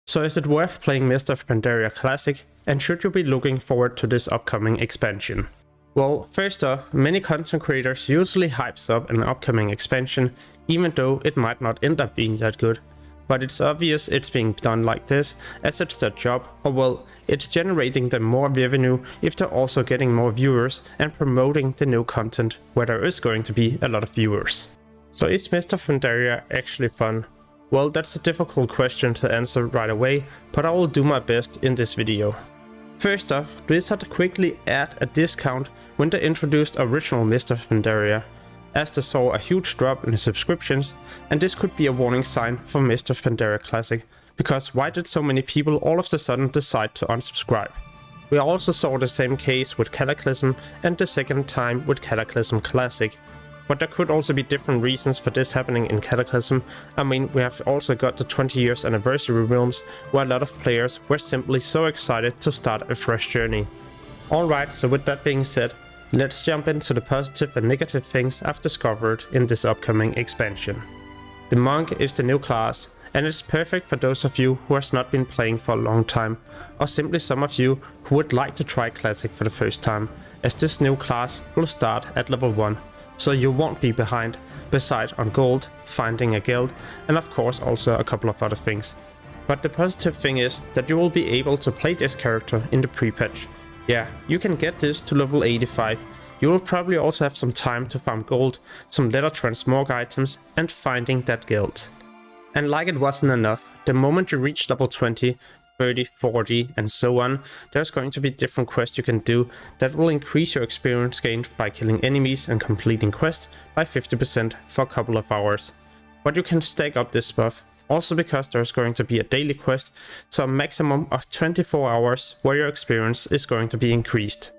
So is it worth playing Mist of Pandaria Classic, and should you be looking forward to this upcoming expansion? Well, first off, many content creators usually hypes up an upcoming expansion, even though it might not end up being that good. But it's obvious it's being done like this, as it's their job, or well, it's generating them more revenue if they're also getting more viewers and promoting the new content where there is going to be a lot of viewers. So is Mist of Pandaria actually fun? Well, that's a difficult question to answer right away, but I will do my best in this video. First off, Blizzard quickly add a discount when they introduced original Mist of Pandaria, as they saw a huge drop in the subscriptions, and this could be a warning sign for Mist of Pandaria Classic, because why did so many people all of a sudden decide to unsubscribe? We also saw the same case with Cataclysm and the second time with Cataclysm Classic. But there could also be different reasons for this happening in Cataclysm. I mean, we have also got the 20 years anniversary realms, where a lot of players were simply so excited to start a fresh journey. Alright, so with that being said, let's jump into the positive and negative things I've discovered in this upcoming expansion. The Monk is the new class, and it's perfect for those of you who has not been playing for a long time, or simply some of you who would like to try Classic for the first time, as this new class will start at level 1. So you won't be behind, besides on gold, finding a guild, and of course also a couple of other things. But the positive thing is that you will be able to play this character in the pre-patch. Yeah, you can get this to level 85, you will probably also have some time to farm gold, some leather transmog items, and finding that guild. And like it wasn't enough, the moment you reach level 20, 30, 40 and so on, there's going to be different quests you can do that will increase your experience gained by killing enemies and completing quests by 50% for a couple of hours. But you can stack up this buff, also because there's going to be a daily quest, so a maximum of 24 hours where your experience is going to be increased.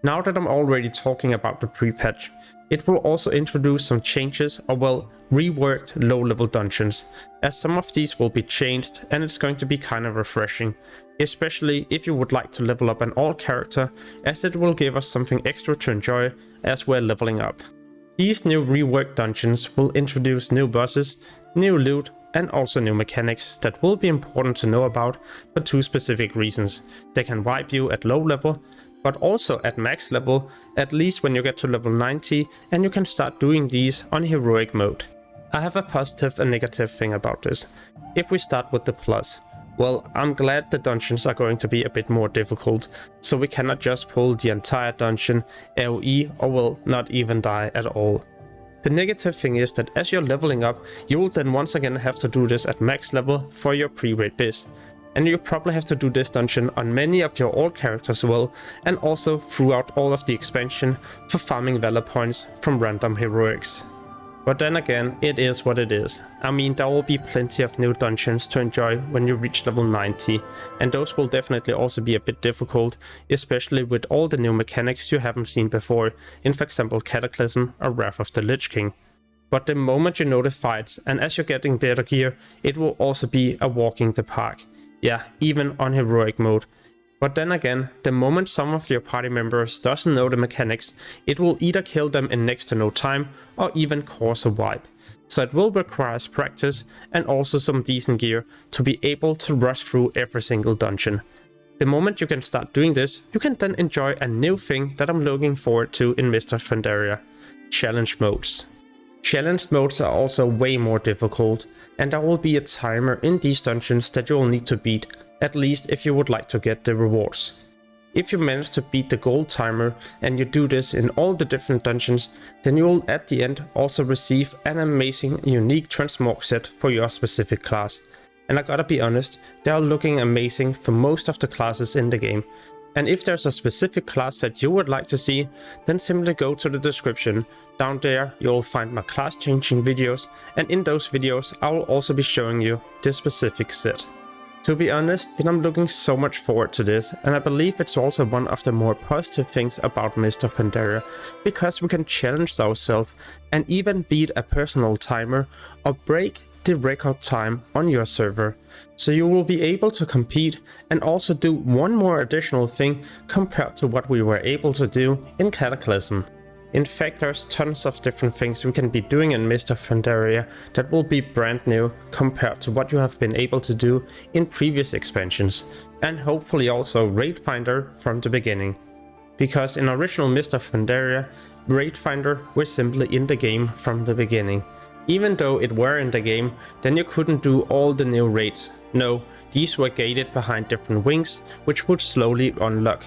Now that I'm already talking about the pre-patch, it will also introduce some changes, or well, reworked low-level dungeons, as some of these will be changed and it's going to be kind of refreshing, especially if you would like to level up an alt character, as it will give us something extra to enjoy as we're leveling up. These new reworked dungeons will introduce new bosses, new loot, and also new mechanics that will be important to know about for two specific reasons. They can wipe you at low level, but also at max level, at least when you get to level 90, and you can start doing these on heroic mode. I have a positive and negative thing about this. If we start with the plus, well, I'm glad the dungeons are going to be a bit more difficult, so we cannot just pull the entire dungeon AoE or will not even die at all. The negative thing is that as you're leveling up, you will then once again have to do this at max level for your pre-raid biz. And you probably have to do this dungeon on many of your old characters as well, and also throughout all of the expansion for farming valor points from random heroics. But then again, it is what it is. I mean, there will be plenty of new dungeons to enjoy when you reach level 90, and those will definitely also be a bit difficult, especially with all the new mechanics you haven't seen before, in for example Cataclysm or Wrath of the Lich King. But the moment you know the fights, and as you're getting better gear, it will also be a walk in the park. Yeah, even on heroic mode. But then again, the moment some of your party members doesn't know the mechanics, it will either kill them in next to no time or even cause a wipe. So it will require practice and also some decent gear to be able to rush through every single dungeon. The moment you can start doing this, you can then enjoy a new thing that I'm looking forward to in Mist of Pandaria: challenge modes. Challenge modes are also way more difficult, and there will be a timer in these dungeons that you will need to beat, at least if you would like to get the rewards. If you manage to beat the gold timer and you do this in all the different dungeons, then you will at the end also receive an amazing unique transmog set for your specific class. And I gotta be honest, they are looking amazing for most of the classes in the game. And if there's a specific class that you would like to see, then simply go to the description. Down there you'll find my class changing videos, and in those videos I will also be showing you this specific set. To be honest, then I'm looking so much forward to this, and I believe it's also one of the more positive things about Mist of Pandaria, because we can challenge ourselves and even beat a personal timer or break the record time on your server. So you will be able to compete and also do one more additional thing compared to what we were able to do in Cataclysm. In fact, there's tons of different things we can be doing in Mist of Pandaria that will be brand new compared to what you have been able to do in previous expansions, and hopefully also Raid Finder from the beginning. Because in original Mist of Pandaria, Raid Finder was simply in the game from the beginning. Even though it were in the game, then you couldn't do all the new raids. No, these were gated behind different wings, which would slowly unlock.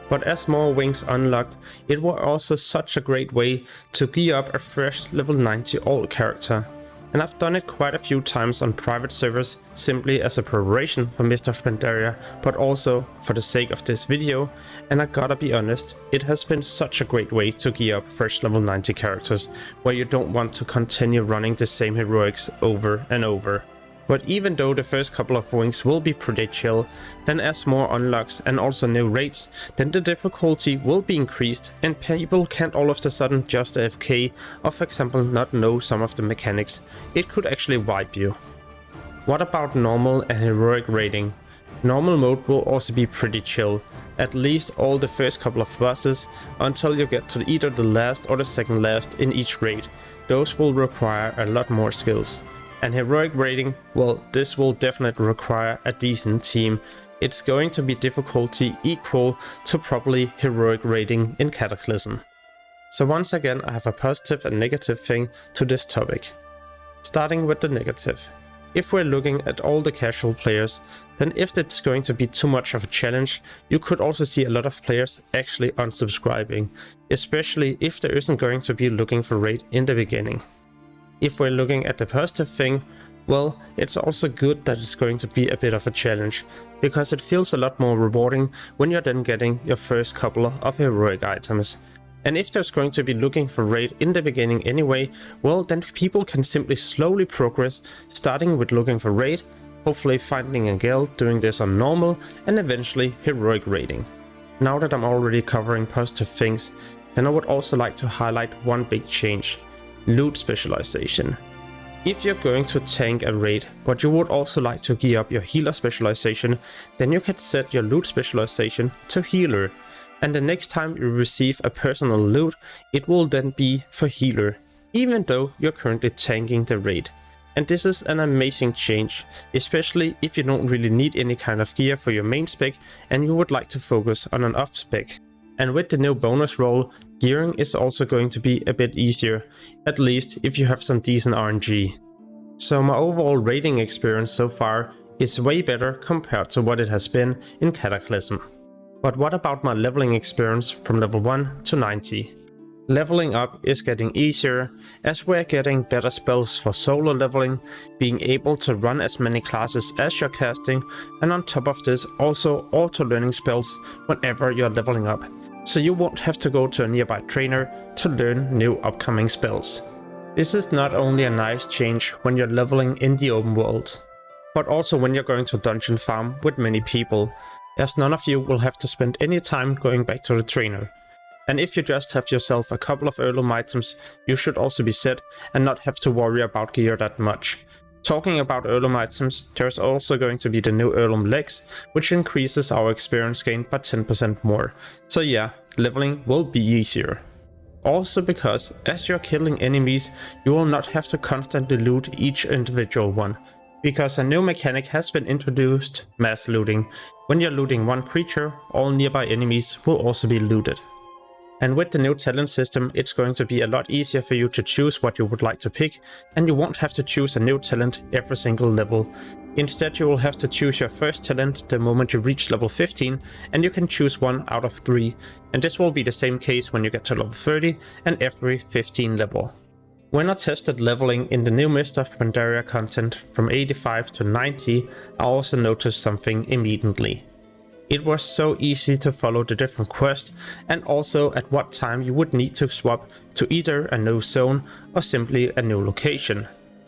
But as more wings unlocked, it was also such a great way to gear up a fresh level 90 alt character. And I've done it quite a few times on private servers, simply as a preparation for Mist of Pandaria, but also for the sake of this video, and I gotta be honest, it has been such a great way to gear up fresh level 90 characters, where you don't want to continue running the same heroics over and over. But even though the first couple of wings will be pretty chill, then as more unlocks and also new raids, then the difficulty will be increased and people can't all of a sudden just AFK or for example not know some of the mechanics. It could actually wipe you. What about normal and heroic raiding? Normal mode will also be pretty chill, at least all the first couple of bosses, until you get to either the last or the second last in each raid. Those will require a lot more skills. And heroic raiding, well, this will definitely require a decent team. It's going to be difficulty equal to probably heroic raiding in Cataclysm. So once again, I have a positive and negative thing to this topic. Starting with the negative. If we're looking at all the casual players, then if it's going to be too much of a challenge, you could also see a lot of players actually unsubscribing, especially if there isn't going to be looking for raid in the beginning. If we're looking at the positive thing, well, it's also good that it's going to be a bit of a challenge, because it feels a lot more rewarding when you're then getting your first couple of heroic items. And if there's going to be looking for raid in the beginning anyway, well, then people can simply slowly progress, starting with looking for raid, hopefully finding a guild, doing this on normal, and eventually heroic raiding. Now that I'm already covering positive things, then I would also like to highlight one big change. Loot specialization. If you're going to tank a raid, but you would also like to gear up your healer specialization, then you can set your loot specialization to healer. And the next time you receive a personal loot, it will then be for healer, even though you're currently tanking the raid. And this is an amazing change, especially if you don't really need any kind of gear for your main spec and you would like to focus on an off spec. And with the new bonus roll, gearing is also going to be a bit easier, at least if you have some decent RNG. So my overall raiding experience so far is way better compared to what it has been in Cataclysm. But what about my leveling experience from level 1 to 90? Leveling up is getting easier as we're getting better spells for solo leveling, being able to run as many classes as you're casting, and on top of this also auto learning spells whenever you're leveling up. So you won't have to go to a nearby trainer to learn new upcoming spells. This is not only a nice change when you're leveling in the open world, but also when you're going to dungeon farm with many people, as none of you will have to spend any time going back to the trainer. And if you just have yourself a couple of heirloom items, you should also be set and not have to worry about gear that much. Talking about heirloom items, there's also going to be the new heirloom legs, which increases our experience gain by 10% more. So yeah, leveling will be easier. Also because as you're killing enemies, you will not have to constantly loot each individual one. Because a new mechanic has been introduced, mass looting. When you're looting one creature, all nearby enemies will also be looted. And with the new talent system, it's going to be a lot easier for you to choose what you would like to pick, and you won't have to choose a new talent every single level. Instead, you will have to choose your first talent the moment you reach level 15, and you can choose one out of 3. And this will be the same case when you get to level 30 and every 15 level. When I tested leveling in the new Mist of Pandaria content from 85 to 90, I also noticed something immediately. It was so easy to follow the different quests, and also at what time you would need to swap to either a new zone or simply a new location.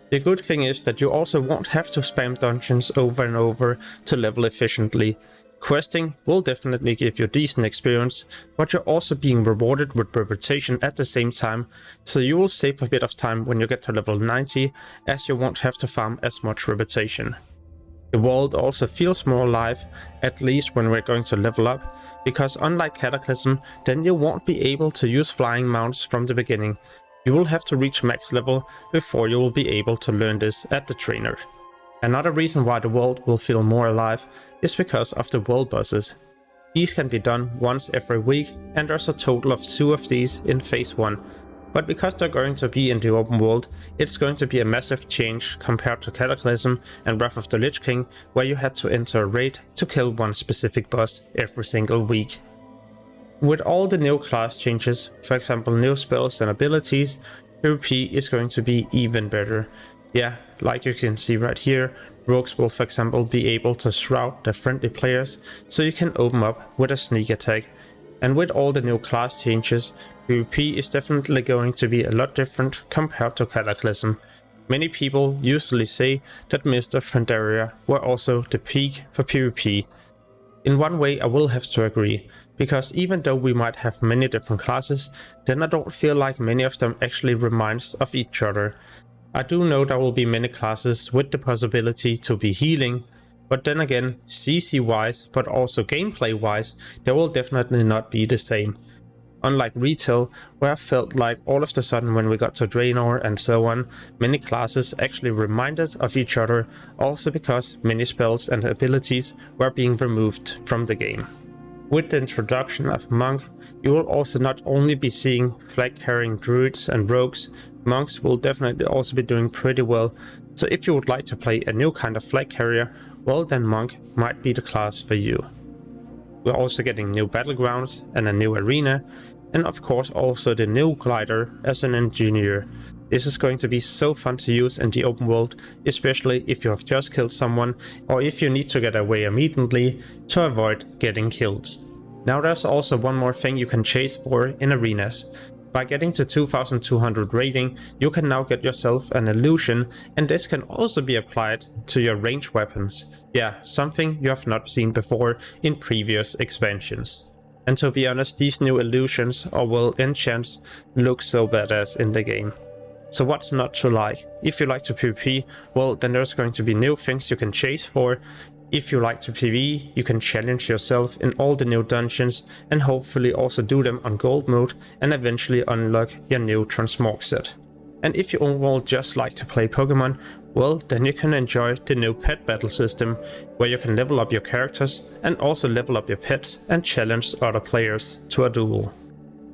The good thing is that you also won't have to spam dungeons over and over to level efficiently. Questing will definitely give you decent experience, but you're also being rewarded with reputation at the same time, so you will save a bit of time when you get to level 90, as you won't have to farm as much reputation. The world also feels more alive, at least when we're going to level up, because unlike Cataclysm, then you won't be able to use flying mounts from the beginning. You will have to reach max level before you will be able to learn this at the trainer. Another reason why the world will feel more alive is because of the world bosses. These can be done once every week, and there's a total of 2 of these in phase 1. But because they're going to be in the open world, it's going to be a massive change compared to Cataclysm and Wrath of the Lich King, where you had to enter a raid to kill one specific boss every single week. With all the new class changes, for example new spells and abilities, PvP is going to be even better. Yeah, like you can see right here, rogues will for example be able to shroud their friendly players, so you can open up with a sneak attack. And with all the new class changes, PvP is definitely going to be a lot different compared to Cataclysm. Many people usually say that Mists of Pandaria were also the peak for PvP. In one way I will have to agree, because even though we might have many different classes, then I don't feel like many of them actually reminds of each other. I do know there will be many classes with the possibility to be healing, but then again, CC wise, but also gameplay wise, they will definitely not be the same. Unlike retail, where I felt like all of a sudden when we got to Draenor and so on, many classes actually reminded of each other, also because many spells and abilities were being removed from the game. With the introduction of Monk, you will also not only be seeing flag carrying druids and rogues, monks will definitely also be doing pretty well, so if you would like to play a new kind of flag carrier, well then Monk might be the class for you. We're also getting new battlegrounds and a new arena, and of course also the new glider as an engineer. This is going to be so fun to use in the open world, especially if you have just killed someone or if you need to get away immediately to avoid getting killed. Now there's also one more thing you can chase for in arenas. By getting to 2200 rating, you can now get yourself an illusion, and this can also be applied to your ranged weapons. Yeah, something you have not seen before in previous expansions. And to be honest, these new illusions or well enchants look so badass in the game. So what's not to like? If you like to PvP, well then there's going to be new things you can chase for. If you like to PvE, you can challenge yourself in all the new dungeons and hopefully also do them on gold mode and eventually unlock your new transmog set. And if you overall just like to play Pokemon, well then you can enjoy the new pet battle system, where you can level up your characters and also level up your pets and challenge other players to a duel.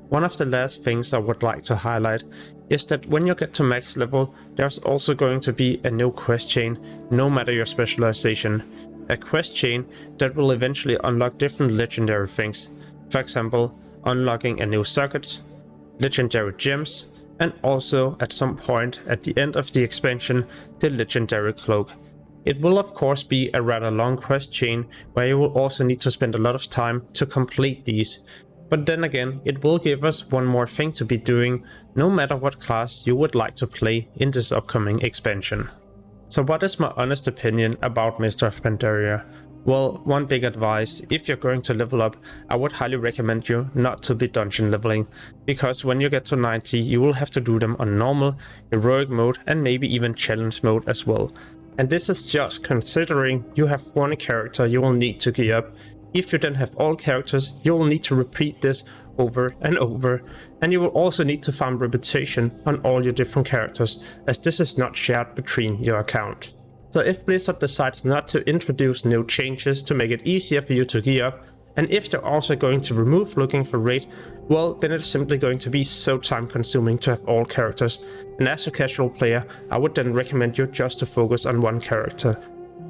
One of the last things I would like to highlight is that when you get to max level, there's also going to be a new quest chain, no matter your specialization. A quest chain that will eventually unlock different legendary things, for example unlocking a new circuit, legendary gems, and also at some point at the end of the expansion the legendary cloak. It will of course be a rather long quest chain where you will also need to spend a lot of time to complete these, but then again it will give us one more thing to be doing no matter what class you would like to play in this upcoming expansion. So what is my honest opinion about Mists of Pandaria? Well, one big advice, if you're going to level up, I would highly recommend you not to be dungeon leveling, because when you get to 90 you will have to do them on normal, heroic mode and maybe even challenge mode as well. And this is just considering you have one character you will need to gear up. If you then have all characters, you will need to repeat this over and over, and you will also need to farm reputation on all your different characters, as this is not shared between your account. So if Blizzard decides not to introduce new changes to make it easier for you to gear up, and if they're also going to remove looking for raid, well then it's simply going to be so time consuming to have all characters, and as a casual player I would then recommend you just to focus on one character.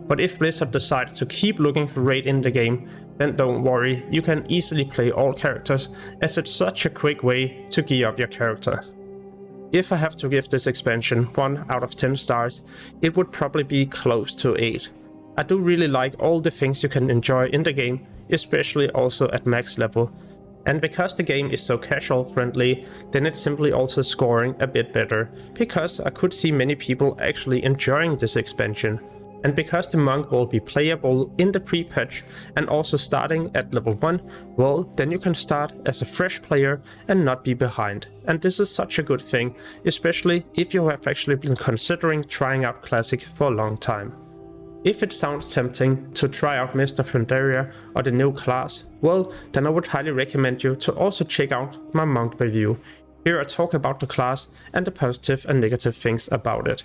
But if Blizzard decides to keep looking for raid in the game, then don't worry, you can easily play all characters, as it's such a quick way to gear up your character. If I have to give this expansion 1 out of 10 stars, it would probably be close to 8. I do really like all the things you can enjoy in the game, especially also at max level. And because the game is so casual friendly, then it's simply also scoring a bit better, because I could see many people actually enjoying this expansion. And because the monk will be playable in the pre-patch and also starting at level 1, well then you can start as a fresh player and not be behind. And this is such a good thing, especially if you have actually been considering trying out Classic for a long time. If it sounds tempting to try out Mr. Pandaria or the new class, well, then I would highly recommend you to also check out my monk review. Here I talk about the class and the positive and negative things about it.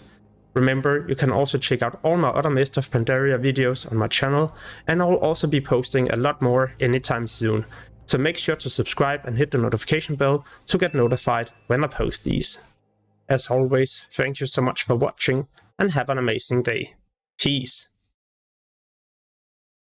Remember, you can also check out all my other Mr. Pandaria videos on my channel, and I will also be posting a lot more anytime soon. So make sure to subscribe and hit the notification bell to get notified when I post these. As always, thank you so much for watching and have an amazing day. Peace.